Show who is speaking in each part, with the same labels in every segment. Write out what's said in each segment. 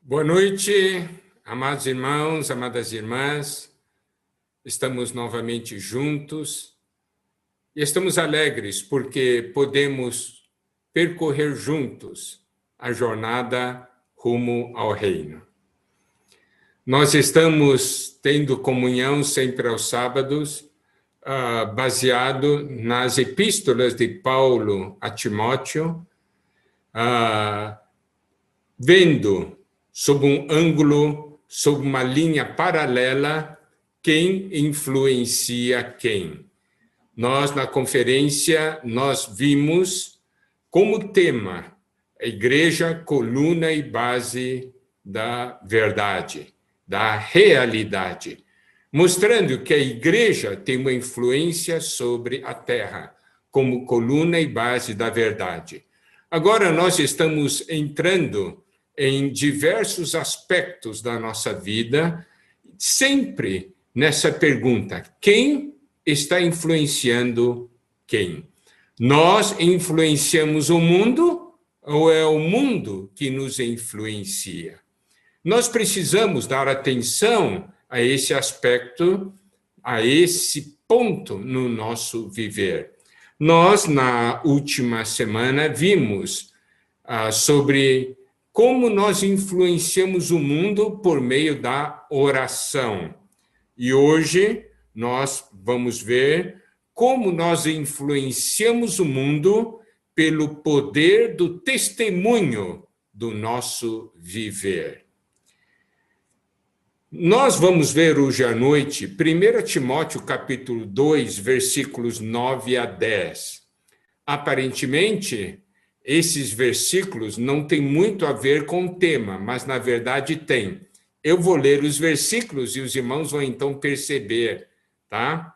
Speaker 1: Boa noite, amados irmãos, amadas irmãs. Estamos novamente juntos e estamos alegres porque podemos percorrer juntos a jornada rumo ao reino. Nós estamos tendo comunhão sempre aos sábados, baseado nas epístolas de Paulo a Timóteo, vendo sob um ângulo, sob uma linha paralela, quem influencia quem. Nós, na conferência, nós vimos como tema a igreja, coluna e base da verdade, da realidade, mostrando que a igreja tem uma influência sobre a terra, como coluna e base da verdade. Agora nós estamos entrando em diversos aspectos da nossa vida, sempre nessa pergunta: quem está influenciando quem? Nós influenciamos o mundo ou é o mundo que nos influencia? Nós precisamos dar atenção a esse aspecto, a esse ponto no nosso viver. Nós, na última semana, vimos sobre como nós influenciamos o mundo por meio da oração. E hoje nós vamos ver como nós influenciamos o mundo pelo poder do testemunho do nosso viver. Nós vamos ver hoje à noite 1 Timóteo capítulo 2, versículos 9 a 10. Aparentemente, esses versículos não têm muito a ver com o tema, mas na verdade tem. Eu vou ler os versículos e os irmãos vão então perceber, tá?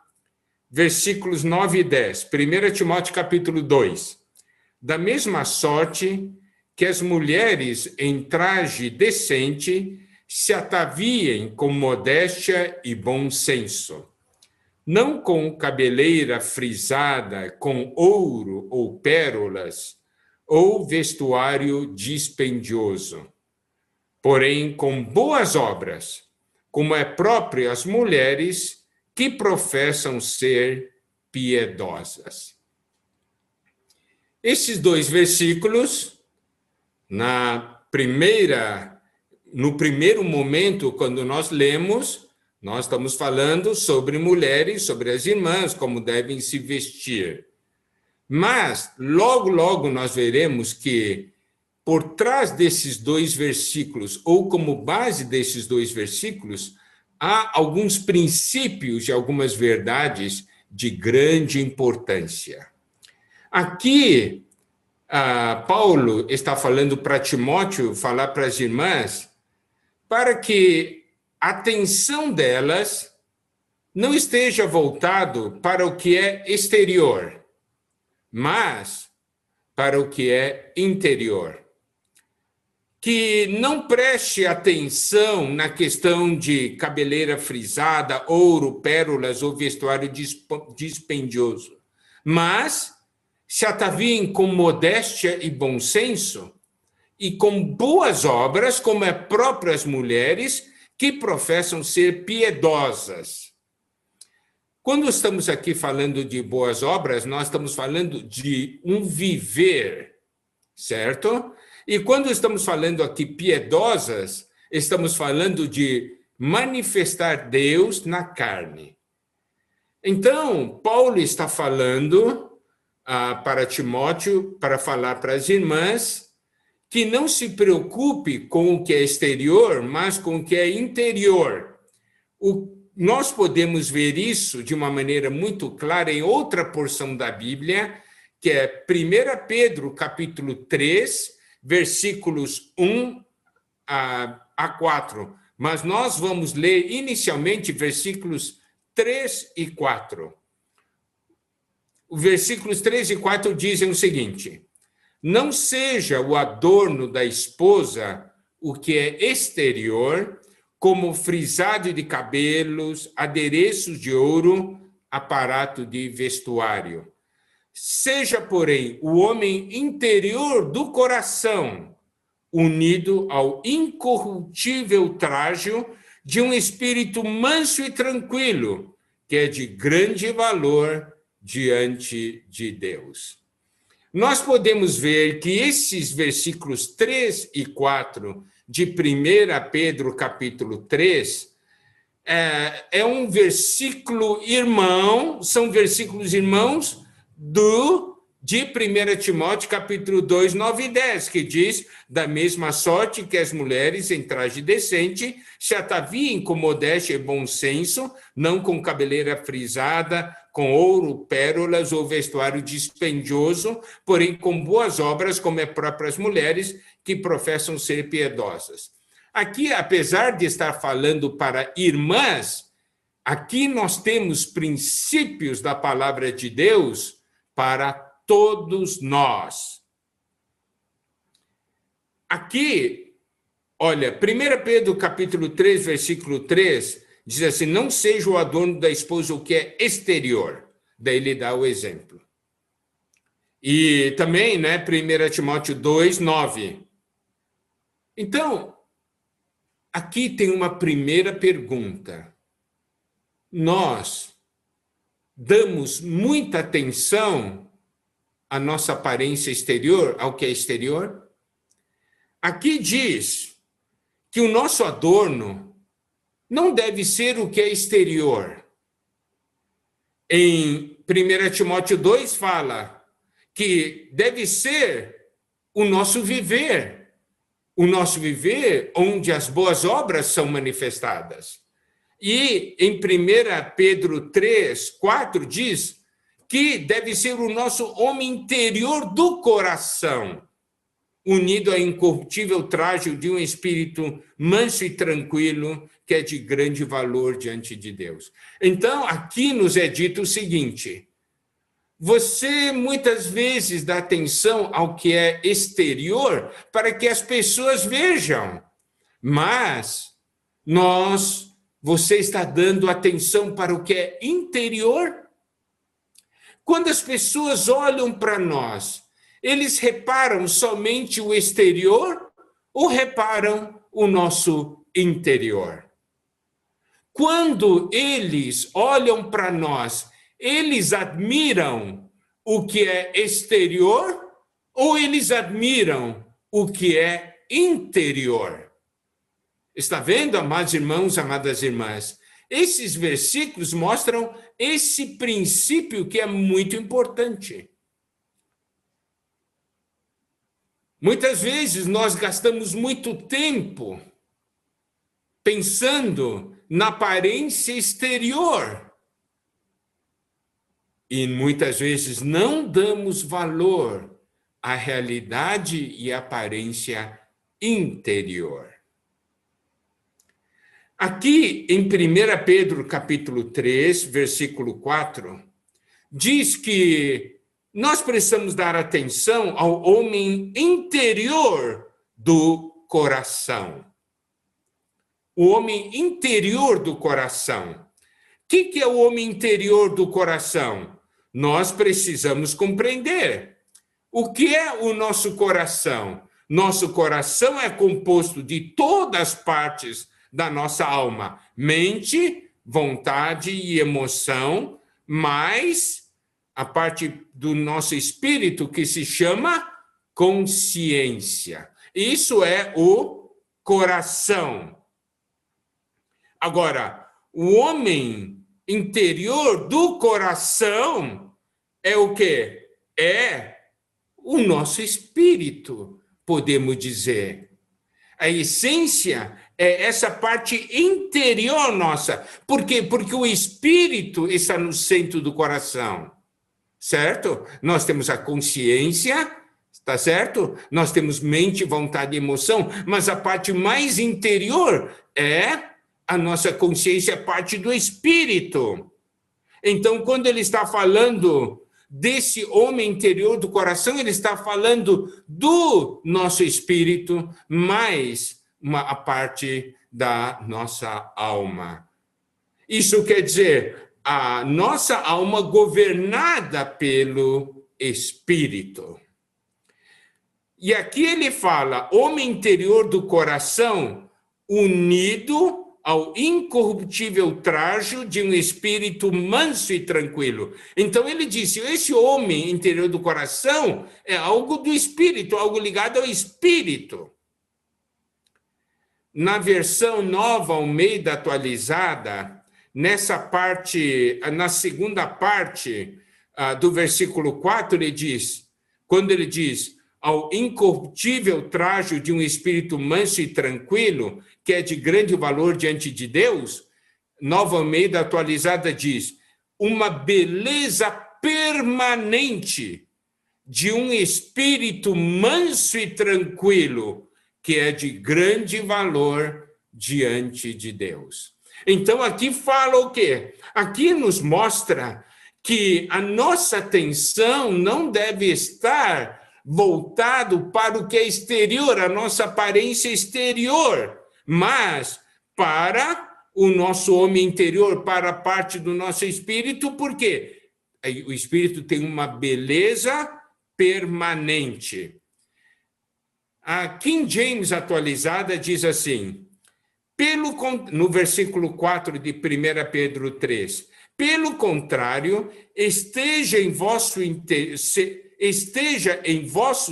Speaker 1: Versículos 9 e 10. 1 Timóteo capítulo 2. Da mesma sorte que as mulheres em traje decente se ataviem com modéstia e bom senso, não com cabeleira frisada, com ouro ou pérolas, ou vestuário dispendioso, porém com boas obras, como é próprio às mulheres que professam ser piedosas. Esses dois versículos, no primeiro momento, quando nós lemos, nós estamos falando sobre mulheres, sobre as irmãs, como devem se vestir. Mas, logo nós veremos que, por trás desses dois versículos, ou como base desses dois versículos, há alguns princípios e algumas verdades de grande importância. Aqui, Paulo está falando para Timóteo, falar para as irmãs, para que a atenção delas não esteja voltado para o que é exterior, mas para o que é interior. Que não preste atenção na questão de cabeleira frisada, ouro, pérolas ou vestuário dispendioso, mas se ataviem com modéstia e bom senso e com boas obras, como é próprio às mulheres que professam ser piedosas. Quando estamos aqui falando de boas obras, nós estamos falando de um viver, certo? E quando estamos falando aqui piedosas, estamos falando de manifestar Deus na carne. Então, Paulo está falando para Timóteo, para falar para as irmãs, que não se preocupe com o que é exterior, mas com o que é interior. Nós podemos ver isso de uma maneira muito clara em outra porção da Bíblia, que é 1 Pedro, capítulo 3, versículos 1 a 4. Mas nós vamos ler inicialmente versículos 3 e 4. Os versículos 3 e 4 dizem o seguinte: não seja o adorno da esposa o que é exterior, como frisado de cabelos, adereços de ouro, aparato de vestuário. Seja, porém, o homem interior do coração unido ao incorruptível trajo de um espírito manso e tranquilo, que é de grande valor diante de Deus. Nós podemos ver que esses versículos 3 e 4 de 1 Pedro, capítulo 3, é um versículo irmão, são versículos irmãos de 1 Timóteo, capítulo 2, 9 e 10, que diz: da mesma sorte que as mulheres em traje decente se ataviem com modéstia e bom senso, não com cabeleira frisada, com ouro, pérolas ou vestuário dispendioso, porém com boas obras, como as próprias mulheres que professam ser piedosas. Aqui, apesar de estar falando para irmãs, aqui nós temos princípios da palavra de Deus para todos nós. Aqui, olha, 1 Pedro capítulo 3, versículo 3, diz assim: não seja o adorno da esposa o que é exterior. Daí ele dá o exemplo. E também, 1 Timóteo 2, 9. Então, aqui tem uma primeira pergunta. Nós damos muita atenção à nossa aparência exterior, ao que é exterior? Aqui diz que o nosso adorno não deve ser o que é exterior. Em 1 Timóteo 2 fala que deve ser o nosso viver onde as boas obras são manifestadas. E em 1 Pedro 3, 4 diz que deve ser o nosso homem interior do coração, unido ao incorruptível trajo de um espírito manso e tranquilo, que é de grande valor diante de Deus. Então, aqui nos é dito o seguinte: você muitas vezes dá atenção ao que é exterior para que as pessoas vejam, mas você está dando atenção para o que é interior? Quando as pessoas olham para nós, eles reparam somente o exterior ou reparam o nosso interior? Quando eles olham para nós, eles admiram o que é exterior ou eles admiram o que é interior? Está vendo, amados irmãos, amadas irmãs? Esses versículos mostram esse princípio que é muito importante. Muitas vezes nós gastamos muito tempo pensando na aparência exterior e muitas vezes não damos valor à realidade e à aparência interior. Aqui em 1 Pedro capítulo 3, versículo 4, diz que nós precisamos dar atenção ao homem interior do coração. O homem interior do coração. O que é o homem interior do coração? Nós precisamos compreender. O que é o nosso coração? Nosso coração é composto de todas as partes da nossa alma: mente, vontade e emoção, mais a parte do nosso espírito que se chama consciência. Isso é o coração. Agora, o homem interior do coração é o quê? É o nosso espírito, podemos dizer. A essência é essa parte interior nossa. Por quê? Porque o espírito está no centro do coração, certo? Nós temos a consciência, tá certo? Nós temos mente, vontade e emoção, mas a parte mais interior é a nossa consciência, parte do espírito. Então, quando ele está falando desse homem interior do coração, ele está falando do nosso espírito, mais a parte da nossa alma. Isso quer dizer, a nossa alma governada pelo espírito. E aqui ele fala, homem interior do coração, unido ao incorruptível trajo de um espírito manso e tranquilo. Então ele disse, esse homem interior do coração é algo do espírito, algo ligado ao espírito. Na versão nova Almeida atualizada, nessa parte, na segunda parte do versículo 4, ele diz, quando ele diz, ao incorruptível trajo de um espírito manso e tranquilo, que é de grande valor diante de Deus, Nova Almeida atualizada diz, uma beleza permanente de um espírito manso e tranquilo, que é de grande valor diante de Deus. Então, aqui fala o quê? Aqui nos mostra que a nossa atenção não deve estar voltado para o que é exterior, a nossa aparência exterior, mas para o nosso homem interior, para a parte do nosso espírito, porque o espírito tem uma beleza permanente. A King James atualizada diz assim, no versículo 4 de 1 Pedro 3, pelo contrário, esteja em vosso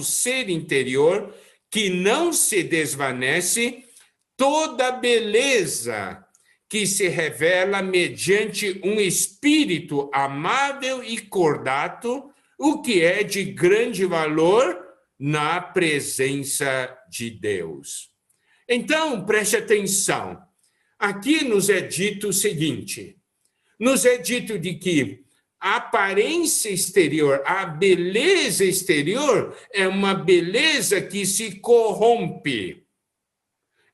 Speaker 1: ser interior, que não se desvanece, toda beleza que se revela mediante um espírito amável e cordato, o que é de grande valor na presença de Deus. Então, preste atenção. Aqui nos é dito o seguinte, nos é dito de que a aparência exterior, a beleza exterior é uma beleza que se corrompe.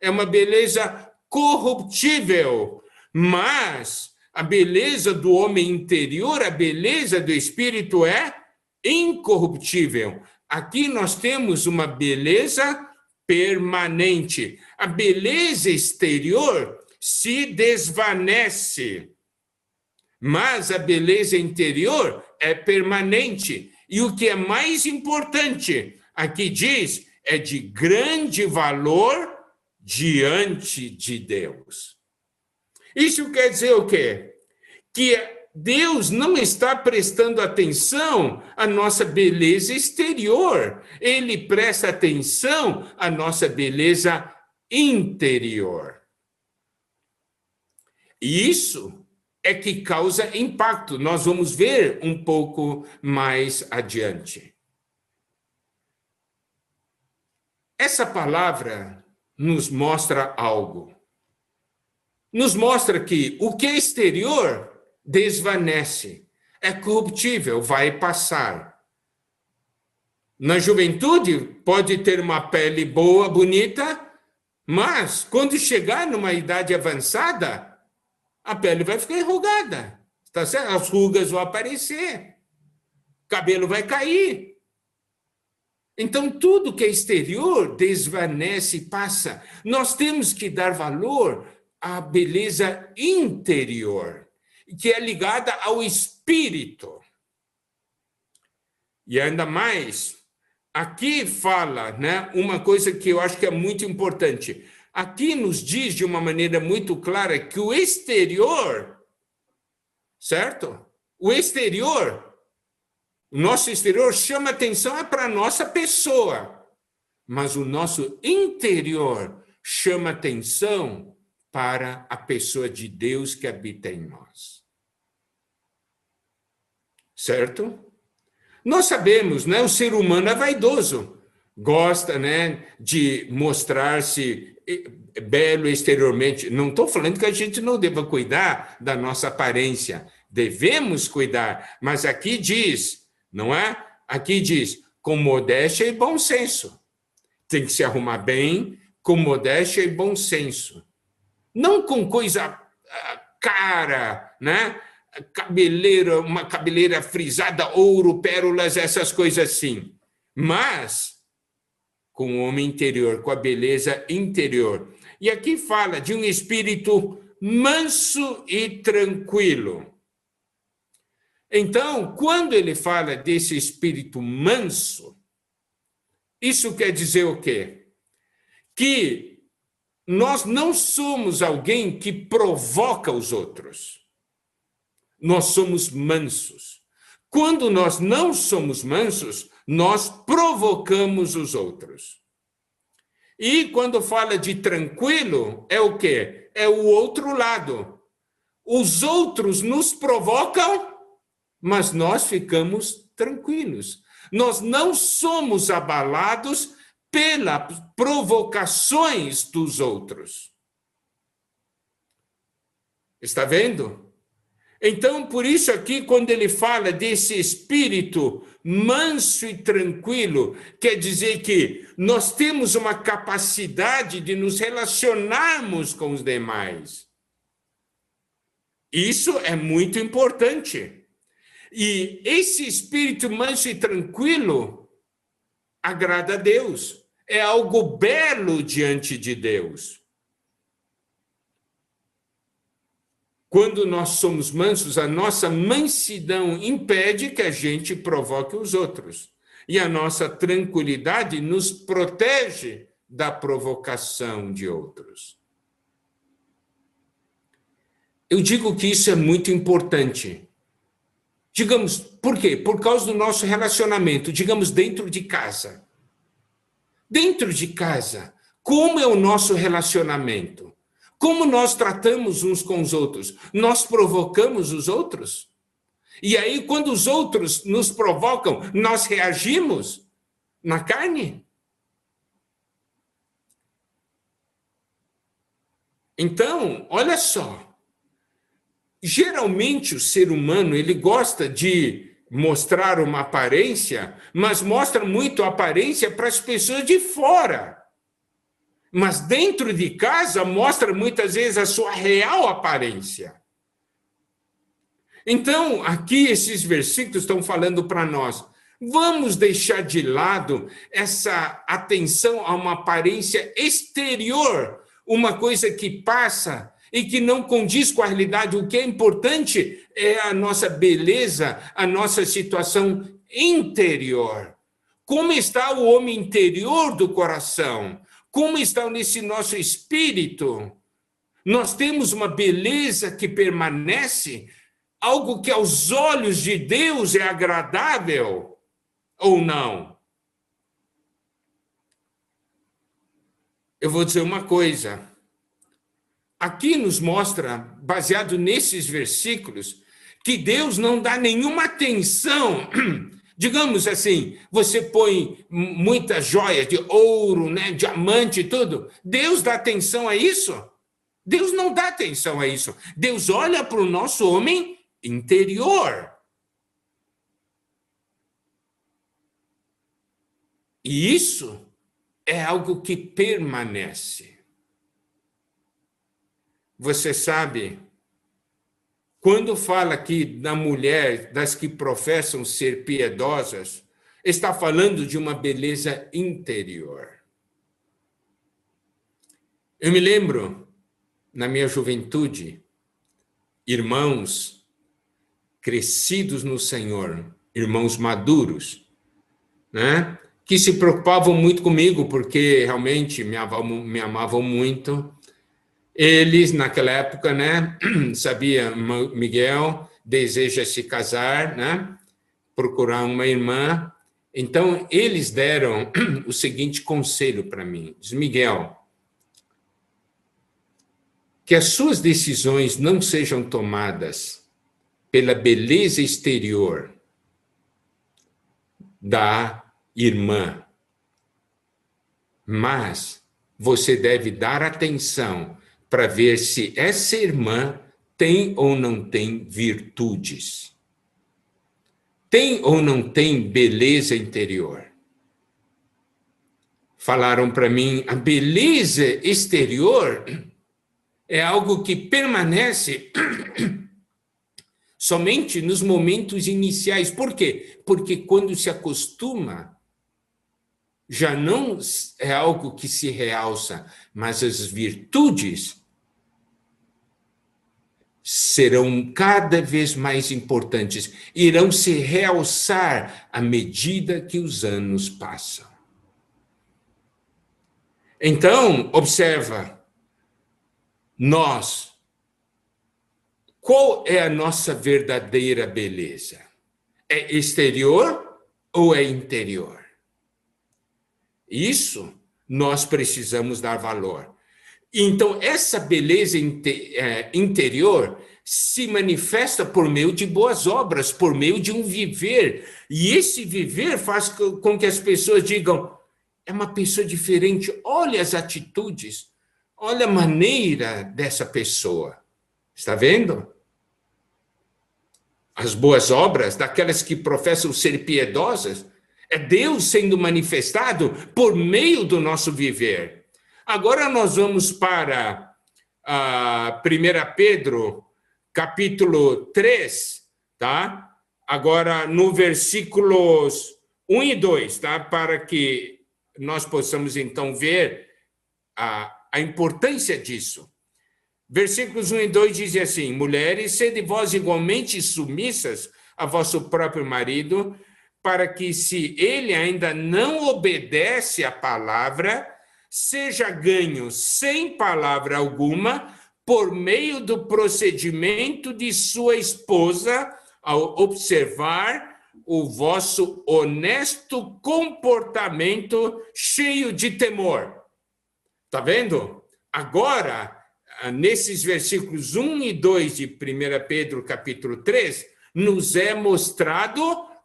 Speaker 1: É uma beleza corruptível, mas a beleza do homem interior, a beleza do espírito é incorruptível. Aqui nós temos uma beleza permanente. A beleza exterior se desvanece, mas a beleza interior é permanente. E o que é mais importante, aqui diz, é de grande valor diante de Deus. Isso quer dizer o quê? Que Deus não está prestando atenção à nossa beleza exterior. Ele presta atenção à nossa beleza interior. E isso é que causa impacto. Nós vamos ver um pouco mais adiante. Essa palavra nos mostra algo. Nos mostra que o que é exterior desvanece, é corruptível, vai passar. Na juventude, pode ter uma pele boa, bonita, mas quando chegar numa idade avançada, a pele vai ficar enrugada, tá certo? As rugas vão aparecer, o cabelo vai cair. Então, tudo que é exterior desvanece e passa. Nós temos que dar valor à beleza interior, que é ligada ao espírito. E ainda mais, aqui fala, né, uma coisa que eu acho que é muito importante. Aqui nos diz de uma maneira muito clara que o exterior, certo? O exterior, o nosso exterior chama atenção para a nossa pessoa, mas o nosso interior chama atenção para a pessoa de Deus que habita em nós. Certo? Nós sabemos, né? O ser humano é vaidoso, gosta, né, de mostrar-se belo exteriormente. Não estou falando que a gente não deva cuidar da nossa aparência, devemos cuidar, mas aqui diz, não é? Aqui diz, com modéstia e bom senso. Tem que se arrumar bem, com modéstia e bom senso. Não com coisa cara, né? Cabeleira, uma cabeleira frisada, ouro, pérolas, essas coisas assim. Mas com o homem interior, com a beleza interior. E aqui fala de um espírito manso e tranquilo. Então, quando ele fala desse espírito manso, Isso quer dizer o quê? Que nós não somos alguém que provoca os outros. Nós somos mansos. Quando nós não somos mansos, nós provocamos os outros. E quando fala de tranquilo, é o quê? É o outro lado. Os outros nos provocam, mas nós ficamos tranquilos. Nós não somos abalados pelas provocações dos outros. Está vendo? Então, por isso aqui, quando ele fala desse espírito manso e tranquilo, quer dizer que nós temos uma capacidade de nos relacionarmos com os demais. Isso é muito importante. E esse espírito manso e tranquilo agrada a Deus. É algo belo diante de Deus. Quando nós somos mansos, a nossa mansidão impede que a gente provoque os outros. E a nossa tranquilidade nos protege da provocação de outros. Eu digo que isso é muito importante. Digamos, por quê? Por causa do nosso relacionamento, digamos, dentro de casa. Dentro de casa, como é o nosso relacionamento? Como nós tratamos uns com os outros? Nós provocamos os outros? E aí, quando os outros nos provocam, nós reagimos na carne? Então, olha só. Geralmente, o ser humano, ele gosta de mostrar uma aparência, mas mostra muito a aparência para as pessoas de fora. Mas dentro de casa mostra muitas vezes a sua real aparência. Então, aqui esses versículos estão falando para nós, vamos deixar de lado essa atenção a uma aparência exterior, uma coisa que passa e que não condiz com a realidade. O que é importante é a nossa beleza, a nossa situação interior. Como está o homem interior do coração? Como está nesse nosso espírito? Nós temos uma beleza que permanece, algo que aos olhos de Deus é agradável ou não? Eu vou dizer uma coisa. Aqui nos mostra, baseado nesses versículos, que Deus não dá nenhuma atenção. Digamos assim, você põe muitas joias de ouro, né, diamante e tudo. Deus dá atenção a isso? Deus não dá atenção a isso. Deus olha para o nosso homem interior. E isso é algo que permanece. Você sabe, quando fala aqui da mulher, das que professam ser piedosas, está falando de uma beleza interior. Eu me lembro, na minha juventude, irmãos crescidos no Senhor, irmãos maduros, né? Que se preocupavam muito comigo, porque realmente me amavam muito. Eles, naquela época, né, sabia, Miguel deseja se casar, né, procurar uma irmã. Então, eles deram o seguinte conselho para mim. Diz, Miguel, que as suas decisões não sejam tomadas pela beleza exterior da irmã, mas você deve dar atenção para ver se essa irmã tem ou não tem virtudes. Tem ou não tem beleza interior? Falaram para mim, a beleza exterior é algo que permanece somente nos momentos iniciais. Por quê? Porque quando se acostuma, já não é algo que se realça, mas as virtudes serão cada vez mais importantes, irão se realçar à medida que os anos passam. Então, observa, qual é a nossa verdadeira beleza? É exterior ou é interior? Isso nós precisamos dar valor. Então, essa beleza interior se manifesta por meio de boas obras, por meio de um viver. E esse viver faz com que as pessoas digam, é uma pessoa diferente, olha as atitudes, olha a maneira dessa pessoa. Está vendo? As boas obras, daquelas que professam ser piedosas, é Deus sendo manifestado por meio do nosso viver. Agora nós vamos para 1 Pedro, capítulo 3, tá? Agora no versículos 1 e 2, tá? Para que nós possamos então ver a importância disso. Versículos 1 e 2 dizem assim: mulheres, sede vós igualmente submissas a vosso próprio marido, para que, se ele ainda não obedece à palavra, seja ganho sem palavra alguma, por meio do procedimento de sua esposa, ao observar o vosso honesto comportamento cheio de temor. Está vendo? Agora, nesses versículos 1 e 2 de 1 Pedro, capítulo 3, nos é mostrado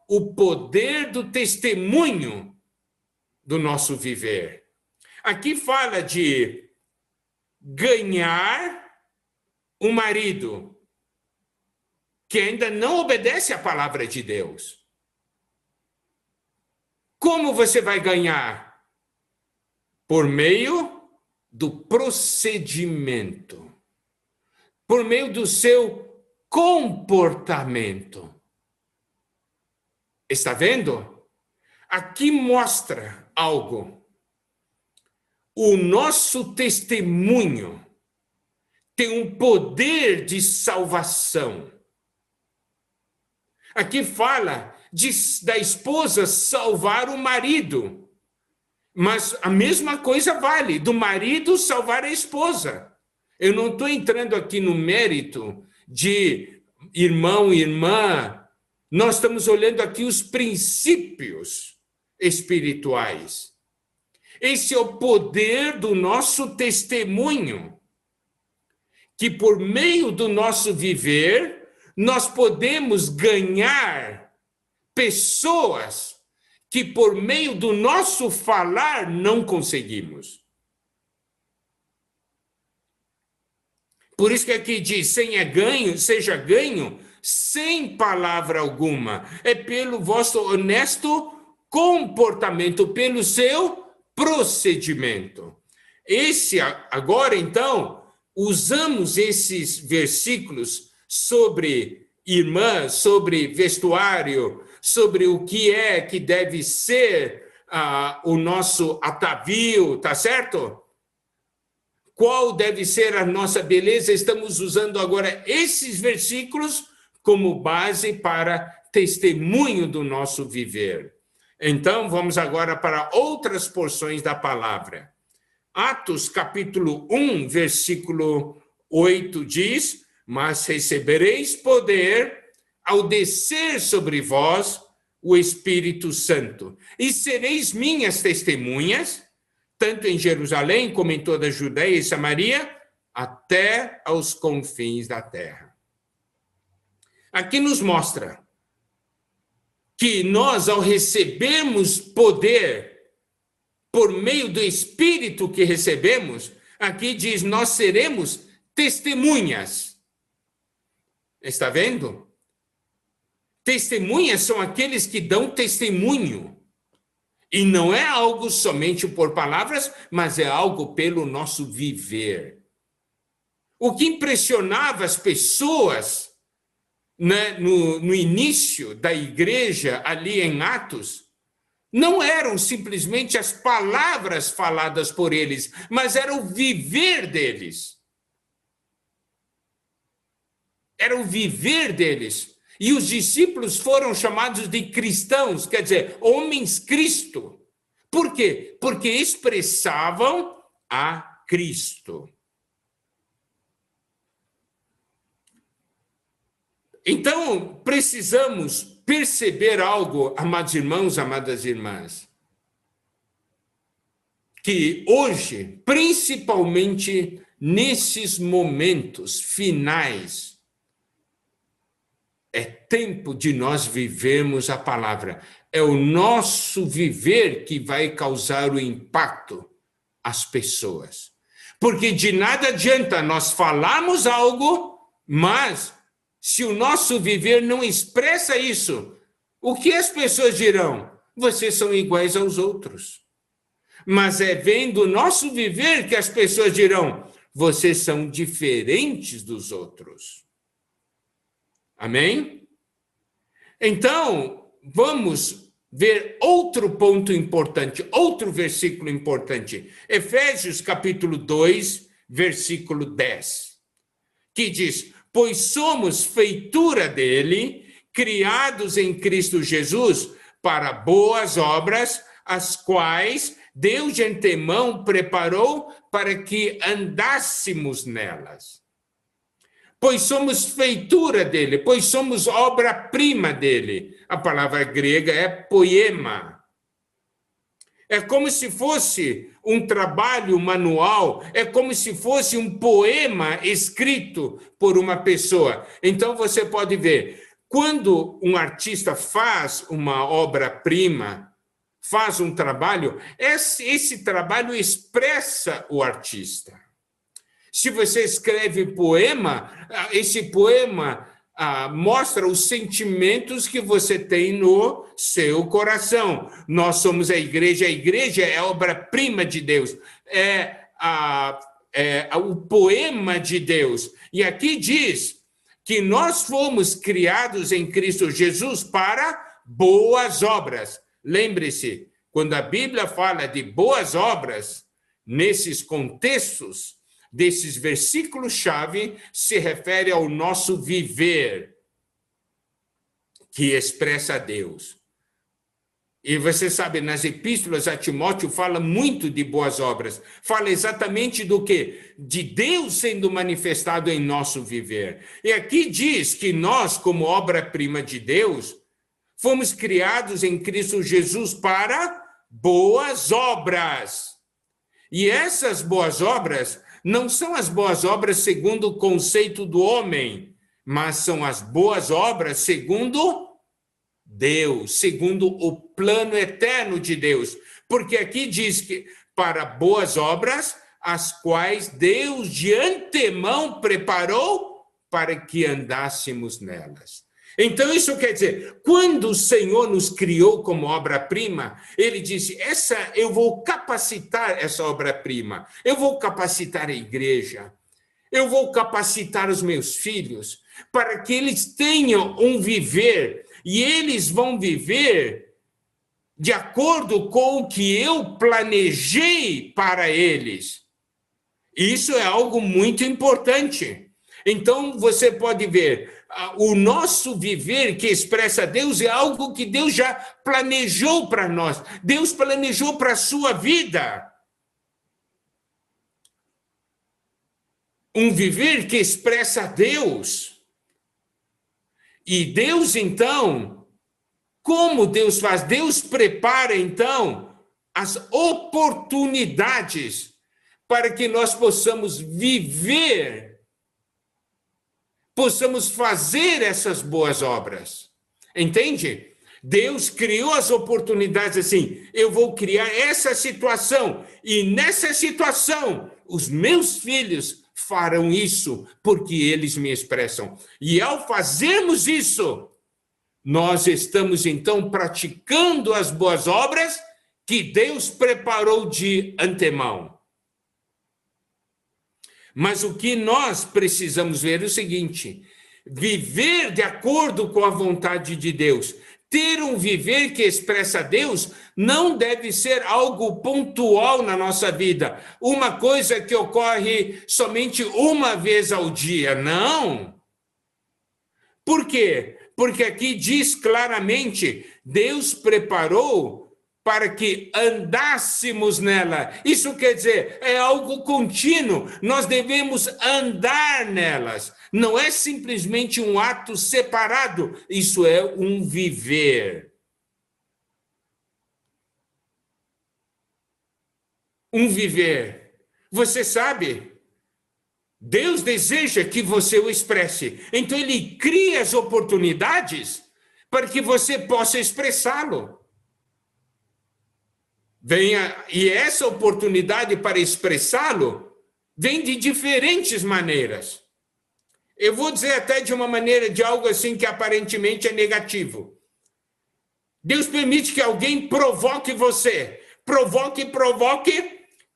Speaker 1: o poder do testemunho do nosso viver. Aqui fala de ganhar um marido que ainda não obedece à palavra de Deus. Como você vai ganhar? Por meio do procedimento, por meio do seu comportamento. Está vendo? Aqui mostra algo. O nosso testemunho tem um poder de salvação. Aqui fala da esposa salvar o marido. Mas a mesma coisa vale, do marido salvar a esposa. Eu não estou entrando aqui no mérito de irmão e irmã. Nós estamos olhando aqui os princípios espirituais. Esse é o poder do nosso testemunho, que por meio do nosso viver, nós podemos ganhar pessoas que por meio do nosso falar não conseguimos. Por isso que aqui diz, seja ganho sem palavra alguma. É pelo vosso honesto comportamento, pelo seu procedimento. Agora, então, usamos esses versículos sobre irmã, sobre vestuário, sobre o que é que deve ser o nosso atavio, tá certo? Qual deve ser a nossa beleza? Estamos usando agora esses versículos como base para testemunho do nosso viver. Então, vamos agora para outras porções da palavra. Atos, capítulo 1, versículo 8 diz: mas recebereis poder ao descer sobre vós o Espírito Santo, e sereis minhas testemunhas, tanto em Jerusalém como em toda a Judeia e Samaria, até aos confins da terra. Aqui nos mostra que nós, ao recebermos poder por meio do Espírito que recebemos, aqui diz, nós seremos testemunhas. Está vendo? Testemunhas são aqueles que dão testemunho. E não é algo somente por palavras, mas é algo pelo nosso viver. O que impressionava as pessoas, né, no início da igreja, ali em Atos, não eram simplesmente as palavras faladas por eles, mas era o viver deles. Era o viver deles. E os discípulos foram chamados de cristãos, quer dizer, homens Cristo. Por quê? Porque expressavam a Cristo. Então, precisamos perceber algo, amados irmãos, amadas irmãs, que hoje, principalmente nesses momentos finais, é tempo de nós vivermos a palavra. É o nosso viver que vai causar o impacto às pessoas. Porque de nada adianta nós falarmos algo, mas se o nosso viver não expressa isso, o que as pessoas dirão? Vocês são iguais aos outros. Mas é vendo o nosso viver que as pessoas dirão, vocês são diferentes dos outros. Amém? Então, vamos ver outro ponto importante, outro versículo importante. Efésios capítulo 2, versículo 10, que diz, pois somos feitura dele, criados em Cristo Jesus, para boas obras, as quais Deus de antemão preparou para que andássemos nelas. Pois somos feitura dele, pois somos obra-prima dele. A palavra grega é poema. É como se fosse um trabalho manual, é como se fosse um poema escrito por uma pessoa. Então você pode ver, quando um artista faz uma obra-prima, faz um trabalho, esse trabalho expressa o artista. Se você escreve poema, esse poema mostra os sentimentos que você tem no seu coração. Nós somos a igreja é a obra-prima de Deus, é o poema de Deus. E aqui diz que nós fomos criados em Cristo Jesus para boas obras. Lembre-se, quando a Bíblia fala de boas obras, nesses contextos, desses versículos-chave, se refere ao nosso viver, que expressa a Deus. E você sabe, nas epístolas a Timóteo fala muito de boas obras, fala exatamente do quê? De Deus sendo manifestado em nosso viver. E aqui diz que nós, como obra-prima de Deus, fomos criados em Cristo Jesus para boas obras. E essas boas obras não são as boas obras segundo o conceito do homem, mas são as boas obras segundo Deus, segundo o plano eterno de Deus. Porque aqui diz que para boas obras, as quais Deus de antemão preparou para que andássemos nelas. Então, isso quer dizer, quando o Senhor nos criou como obra-prima, ele disse, eu vou capacitar essa obra-prima, eu vou capacitar a igreja, eu vou capacitar os meus filhos, para que eles tenham um viver, e eles vão viver de acordo com o que eu planejei para eles. Isso é algo muito importante. Então, você pode ver, o nosso viver que expressa Deus é algo que Deus já planejou para nós. Deus planejou para a sua vida. Um viver que expressa Deus. E Deus, então, como Deus faz? Deus prepara, então, as oportunidades para que nós possamos viver, possamos fazer essas boas obras. Entende? Deus criou as oportunidades assim, eu vou criar essa situação, e nessa situação, os meus filhos farão isso, porque eles me expressam. E ao fazermos isso, nós estamos então praticando as boas obras que Deus preparou de antemão. Mas o que nós precisamos ver é o seguinte, viver de acordo com a vontade de Deus, ter um viver que expressa Deus, não deve ser algo pontual na nossa vida, uma coisa que ocorre somente uma vez ao dia, não. Por quê? Porque aqui diz claramente, Deus preparou para que andássemos nela. Isso quer dizer, é algo contínuo, nós devemos andar nelas. Não é simplesmente um ato separado, isso é um viver. Um viver. Você sabe, Deus deseja que você o expresse. Então ele cria as oportunidades para que você possa expressá-lo. E essa oportunidade para expressá-lo vem de diferentes maneiras. Eu vou dizer até de uma maneira de algo assim que aparentemente é negativo. Deus permite que alguém provoque você. Provoque.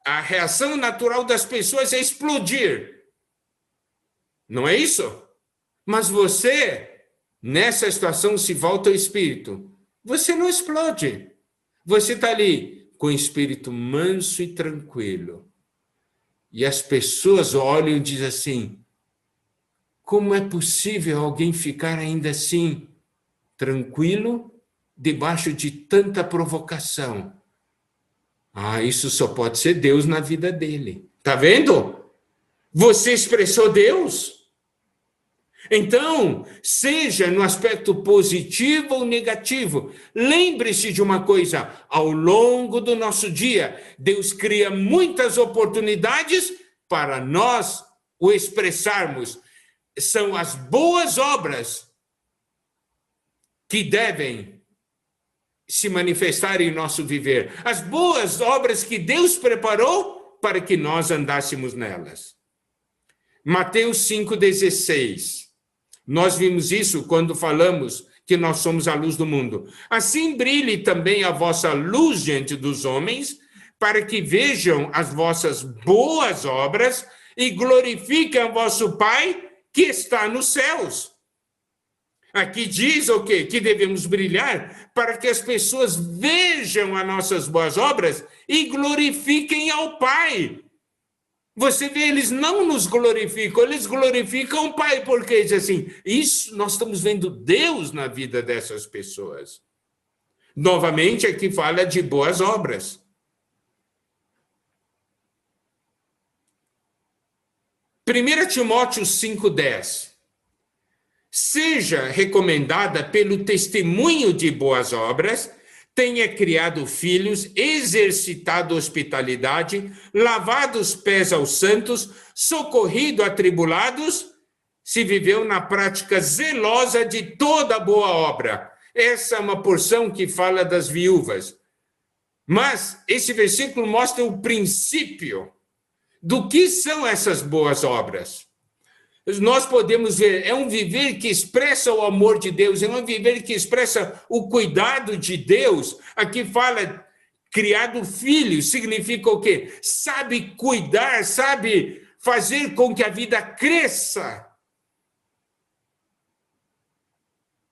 Speaker 1: A reação natural das pessoas é explodir. Não é isso? Mas você, nessa situação, se volta ao espírito. Você não explode. Você está ali com o espírito manso e tranquilo. E as pessoas olham e dizem assim, como é possível alguém ficar ainda assim, tranquilo, debaixo de tanta provocação? Isso só pode ser Deus na vida dele. Tá vendo? Você expressou Deus? Então, seja no aspecto positivo ou negativo, lembre-se de uma coisa, ao longo do nosso dia, Deus cria muitas oportunidades para nós o expressarmos. São as boas obras que devem se manifestar em nosso viver. As boas obras que Deus preparou para que nós andássemos nelas. Mateus 5,16. Nós vimos isso quando falamos que nós somos a luz do mundo. Assim brilhe também a vossa luz diante dos homens, para que vejam as vossas boas obras e glorifiquem a vosso Pai que está nos céus. Aqui diz o quê? Que devemos brilhar para que as pessoas vejam as nossas boas obras e glorifiquem ao Pai. Você vê, eles não nos glorificam, eles glorificam o Pai, porque diz assim, isso nós estamos vendo Deus na vida dessas pessoas. Novamente, aqui fala de boas obras. 1 Timóteo 5,10. Seja recomendada pelo testemunho de boas obras, tenha criado filhos, exercitado hospitalidade, lavado os pés aos santos, socorrido atribulados, se viveu na prática zelosa de toda boa obra. Essa é uma porção que fala das viúvas. Mas esse versículo mostra o princípio do que são essas boas obras. Nós podemos ver, é um viver que expressa o amor de Deus, é um viver que expressa o cuidado de Deus. Aqui fala, criado filho, significa o quê? Sabe cuidar, sabe fazer com que a vida cresça.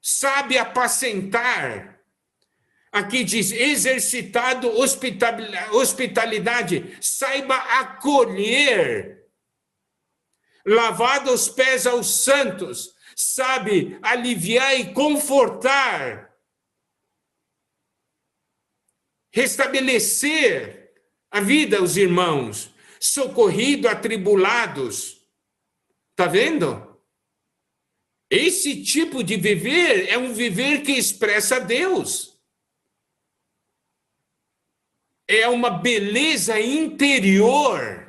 Speaker 1: Sabe apacentar. Aqui diz, exercitado hospitalidade, saiba acolher. Lavado os pés aos santos, sabe aliviar e confortar, restabelecer a vida aos irmãos, socorrido atribulados. Está vendo? Esse tipo de viver é um viver que expressa Deus. É uma beleza interior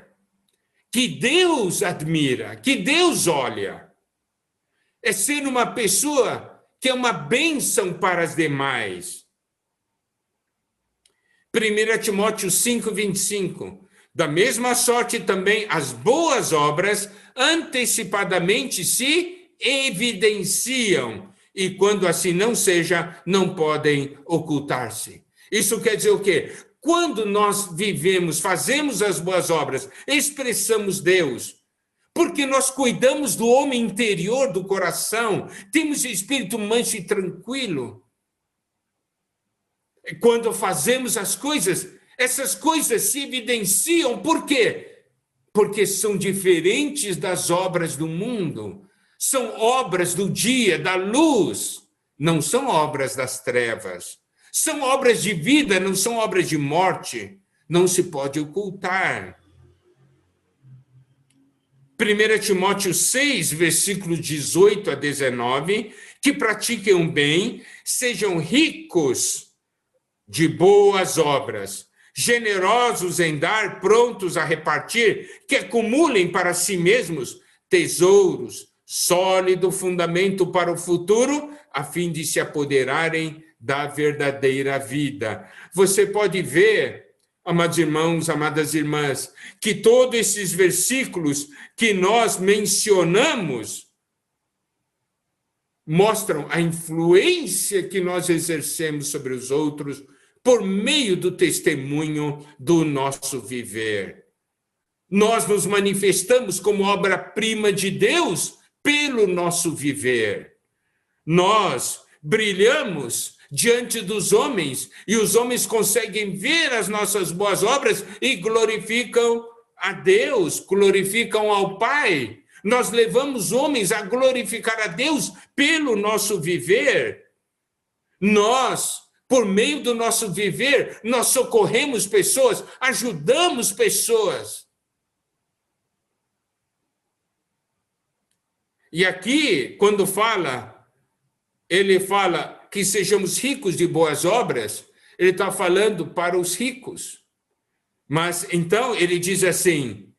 Speaker 1: que Deus admira, que Deus olha. É ser uma pessoa que é uma bênção para as demais. 1 Timóteo 5,25. Da mesma sorte também as boas obras antecipadamente se evidenciam, e quando assim não seja, não podem ocultar-se. Isso quer dizer o quê? Quando nós vivemos, fazemos as boas obras, expressamos Deus, porque nós cuidamos do homem interior, do coração, temos o espírito manso e tranquilo. Quando fazemos as coisas, essas coisas se evidenciam. Por quê? Porque são diferentes das obras do mundo. São obras do dia, da luz, não são obras das trevas. São obras de vida, não são obras de morte. Não se pode ocultar. 1 Timóteo 6, versículos 18 a 19, que pratiquem o bem, sejam ricos de boas obras, generosos em dar, prontos a repartir, que acumulem para si mesmos tesouros, sólido fundamento para o futuro, a fim de se apoderarem da verdadeira vida. Você pode ver, amados irmãos, amadas irmãs, que todos esses versículos que nós mencionamos mostram a influência que nós exercemos sobre os outros por meio do testemunho do nosso viver. Nós nos manifestamos como obra-prima de Deus pelo nosso viver. Nós brilhamos diante dos homens, e os homens conseguem ver as nossas boas obras e glorificam a Deus, glorificam ao Pai. Nós levamos homens a glorificar a Deus pelo nosso viver. Nós, por meio do nosso viver, nós socorremos pessoas, ajudamos pessoas. E aqui, quando ele fala que sejamos ricos de boas obras, ele está falando para os ricos. Mas, então, ele diz assim,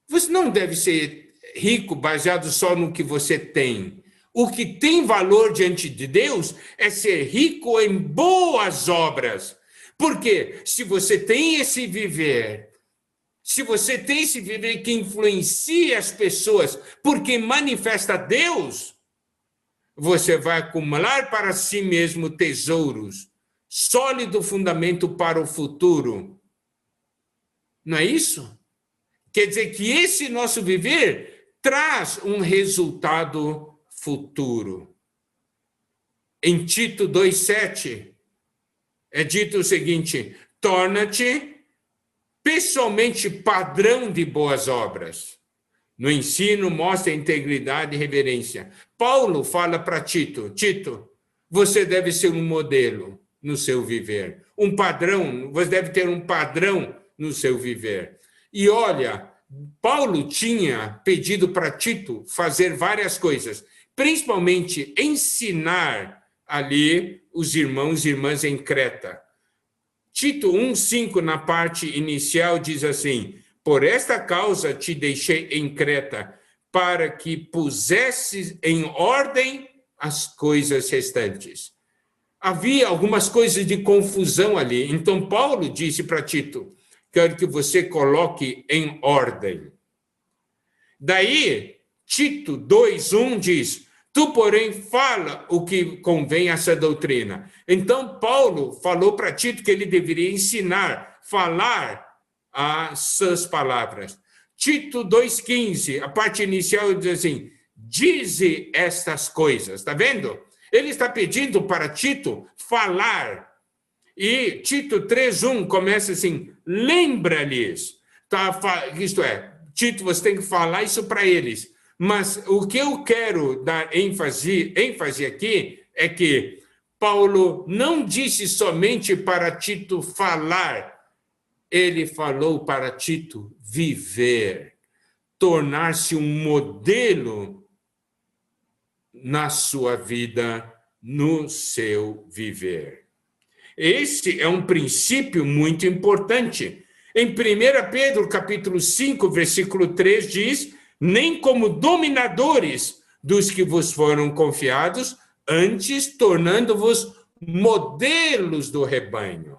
Speaker 1: você não deve ser rico baseado só no que você tem. O que tem valor diante de Deus é ser rico em boas obras. Porque se você tem esse viver, que influencia as pessoas, porque manifesta Deus, você vai acumular para si mesmo tesouros, sólido fundamento para o futuro. Não é isso? Quer dizer que esse nosso viver traz um resultado futuro. Em Tito 2,7 é dito o seguinte: torna-te pessoalmente padrão de boas obras. No ensino, mostra integridade e reverência. Paulo fala para Tito, você deve ser um modelo no seu viver. Um padrão, você deve ter um padrão no seu viver. E olha, Paulo tinha pedido para Tito fazer várias coisas, principalmente ensinar ali os irmãos e irmãs em Creta. Tito 1,5, na parte inicial, diz assim: por esta causa te deixei em Creta, para que pusesses em ordem as coisas restantes. Havia algumas coisas de confusão ali. Então, Paulo disse para Tito: quero que você coloque em ordem. Daí, Tito 2,1 diz: tu, porém, fala o que convém a essa doutrina. Então, Paulo falou para Tito que ele deveria ensinar, falar as suas palavras. Tito 2,15, a parte inicial diz assim: dize estas coisas. Está vendo? Ele está pedindo para Tito falar. E Tito 3,1 começa assim: lembra-lhes. Isto é, Tito, você tem que falar isso para eles. Mas o que eu quero dar ênfase aqui é que Paulo não disse somente para Tito falar, ele falou para Tito viver, tornar-se um modelo na sua vida, no seu viver. Esse é um princípio muito importante. Em 1 Pedro, capítulo 5, versículo 3, diz: nem como dominadores dos que vos foram confiados, antes tornando-vos modelos do rebanho.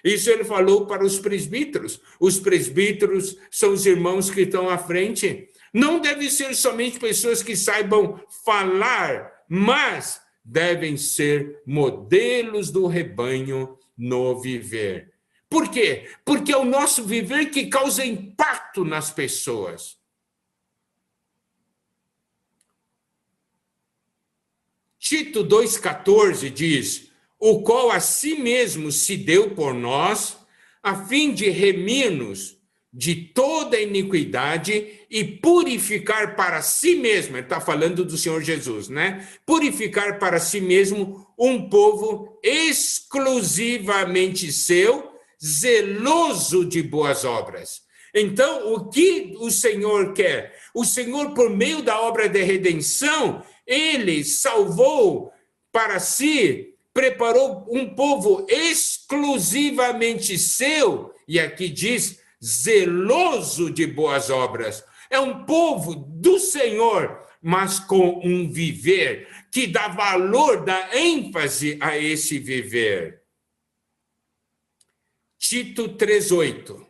Speaker 1: Isso ele falou para os presbíteros. Os presbíteros são os irmãos que estão à frente. Não devem ser somente pessoas que saibam falar, mas devem ser modelos do rebanho no viver. Por quê? Porque é o nosso viver que causa impacto nas pessoas. Tito 2,14 diz: o qual a si mesmo se deu por nós, a fim de remir-nos de toda iniquidade e purificar para si mesmo, ele está falando do Senhor Jesus, né? Purificar para si mesmo um povo exclusivamente seu, zeloso de boas obras. Então, o que o Senhor quer? O Senhor, por meio da obra de redenção, ele salvou para si, preparou um povo exclusivamente seu, e aqui diz, zeloso de boas obras. É um povo do Senhor, mas com um viver que dá valor, dá ênfase a esse viver. Tito 3:8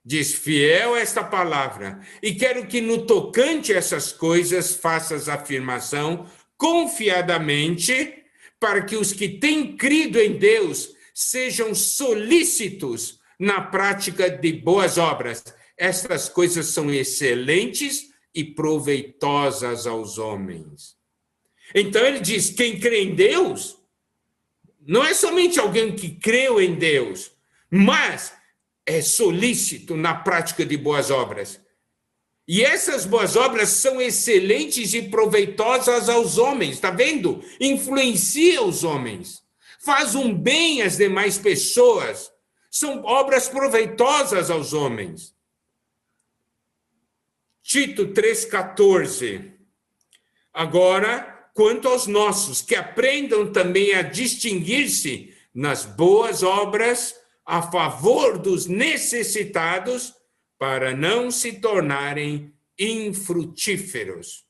Speaker 1: diz, fiel a esta palavra, e quero que no tocante a essas coisas faças afirmação confiadamente, para que os que têm crido em Deus sejam solícitos na prática de boas obras. Estas coisas são excelentes e proveitosas aos homens. Então ele diz, quem crê em Deus, não é somente alguém que creu em Deus, mas é solícito na prática de boas obras. E essas boas obras são excelentes e proveitosas aos homens, está vendo? Influencia os homens, faz um bem às demais pessoas, são obras proveitosas aos homens. Tito 3,14. Agora, quanto aos nossos, que aprendam também a distinguir-se nas boas obras a favor dos necessitados, para não se tornarem infrutíferos.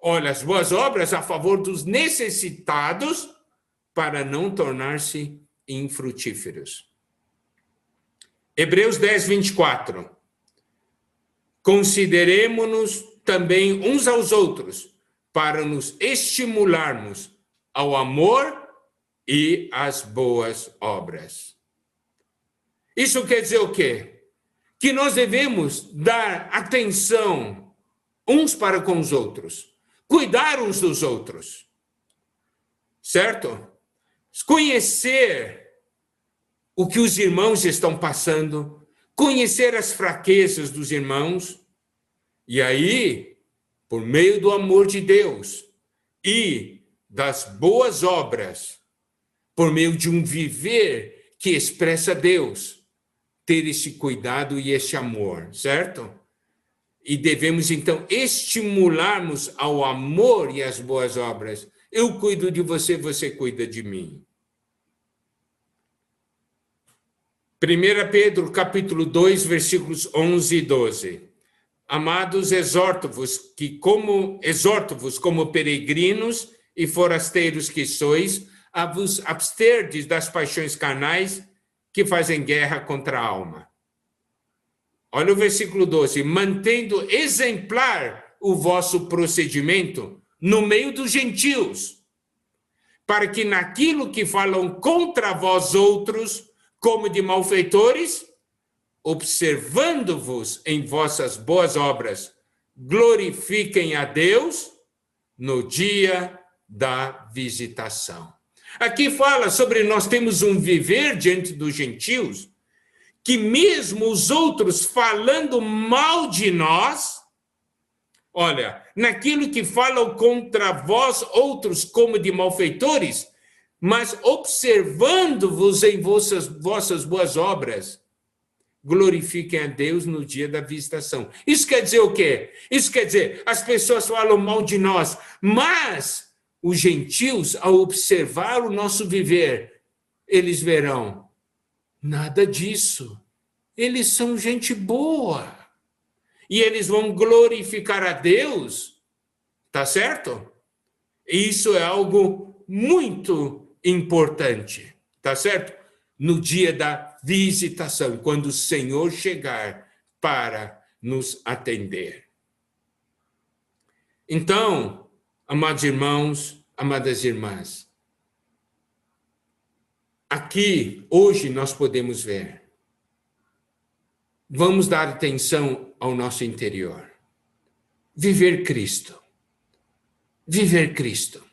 Speaker 1: Olha, as boas obras a favor dos necessitados, para não tornar-se infrutíferos. Hebreus 10:24. Consideremo-nos também uns aos outros, para nos estimularmos ao amor e às boas obras. Isso quer dizer o quê? Que nós devemos dar atenção uns para com os outros, cuidar uns dos outros, certo? Conhecer o que os irmãos estão passando, conhecer as fraquezas dos irmãos, e aí, por meio do amor de Deus e das boas obras, por meio de um viver que expressa Deus, ter esse cuidado e esse amor, certo? E devemos, então, estimularmos ao amor e às boas obras. Eu cuido de você, você cuida de mim. 1 Pedro, capítulo 2, versículos 11 e 12. Amados, exorto-vos como peregrinos e forasteiros que sois, a vos absterdes das paixões carnais que fazem guerra contra a alma. Olha o versículo 12. Mantendo exemplar o vosso procedimento no meio dos gentios, para que naquilo que falam contra vós outros, como de malfeitores, observando-vos em vossas boas obras, glorifiquem a Deus no dia da visitação. Aqui fala sobre nós temos um viver diante dos gentios, que mesmo os outros falando mal de nós, olha, naquilo que falam contra vós outros como de malfeitores, mas observando-vos em vossas boas obras, glorifiquem a Deus no dia da visitação. Isso quer dizer o quê? Isso quer dizer, as pessoas falam mal de nós, mas os gentios, ao observar o nosso viver, eles verão, nada disso. Eles são gente boa. E eles vão glorificar a Deus, tá certo? Isso é algo muito importante, tá certo? No dia da visitação, quando o Senhor chegar para nos atender. Então, amados irmãos, amadas irmãs, aqui, hoje, nós podemos ver. Vamos dar atenção ao nosso interior. Viver Cristo. Viver Cristo.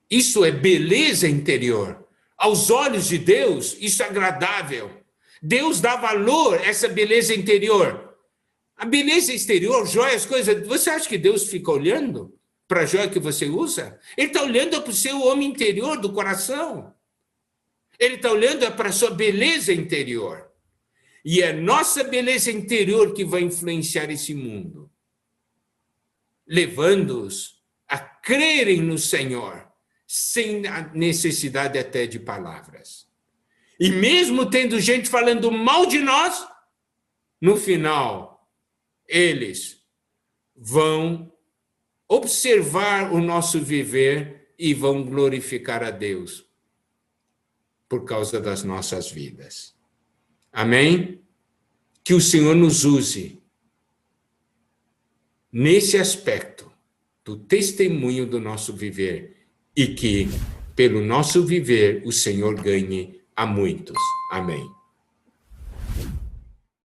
Speaker 1: Isso é beleza interior. Aos olhos de Deus, isso é agradável. Deus dá valor a essa beleza interior. A beleza exterior, joias, coisas... Você acha que Deus fica olhando para a joia que você usa? Ele está olhando para o seu homem interior, do coração. Ele está olhando para a sua beleza interior. E é nossa beleza interior que vai influenciar esse mundo, levando-os a crerem no Senhor, sem a necessidade até de palavras. E mesmo tendo gente falando mal de nós, no final, eles vão observar o nosso viver e vão glorificar a Deus por causa das nossas vidas. Amém? Que o Senhor nos use nesse aspecto do testemunho do nosso viver e que, pelo nosso viver, o Senhor ganhe a muitos. Amém.